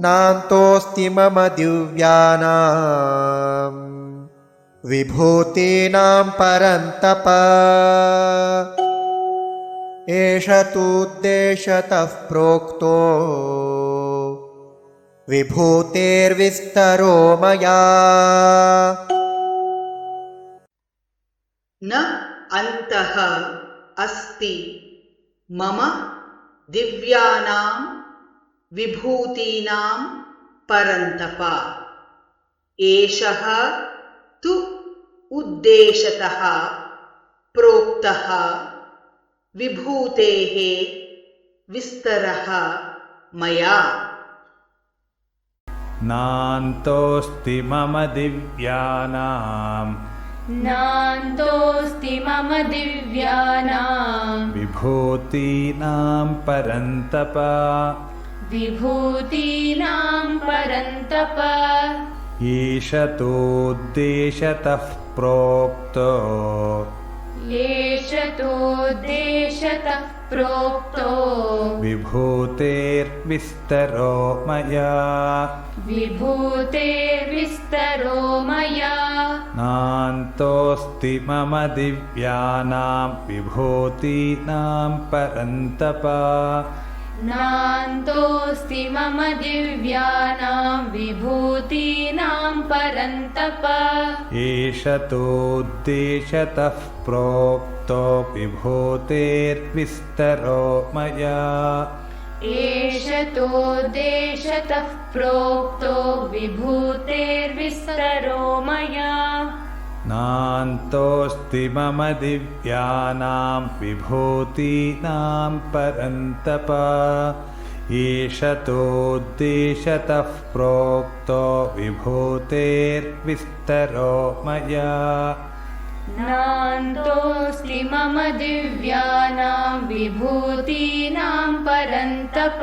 नान्तोऽस्ति मम दिव्यानां विभूतीनां परन्तप एष तूद्देशतः प्रोक्तो विभूतेर्विस्तरो मया। न अन्तः अस्ति मम दिव्यानां विभूतीनां परन्तप एषः तु उद्देशतः प्रोक्तः विभूतेः विस्तरः मया। नान्तोऽस्ति मम दिव्यानां नान्तोऽस्ति मम दिव्यानां विभूतीनां परन्तप विभूतीनां परन्तप ईश तोद्देशतः प्रोक्तो एष तोद्देशतः प्रोक्तो विभूतेर्विस्तरो मया। विभूतेर्विस्तरो मया। नान्तोऽस्ति मम दिव्यानां विभूतीनां परन्तप नान्तोऽस्ति मम दिव्यानां विभूतीनां परन्तप एष तोद्देशतः प्रोक्तो विभूतेर्विस्तरो मया। एष तोद्देशतः प्रोक्तो विभूतेर्विस्तरो मया। नान्तोऽस्ति मम दिव्यानां विभूतीनां परन्तप एष तोद्देशतः प्रोक्तो विभूतेर्विस्तरो मया। नान्तोऽस्ति मम दिव्यानां विभूतीनां परन्तप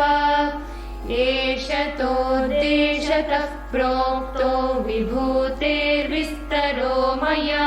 एष तोद्देशतः प्रोक्तो विभूतेर्विस्तरो मया।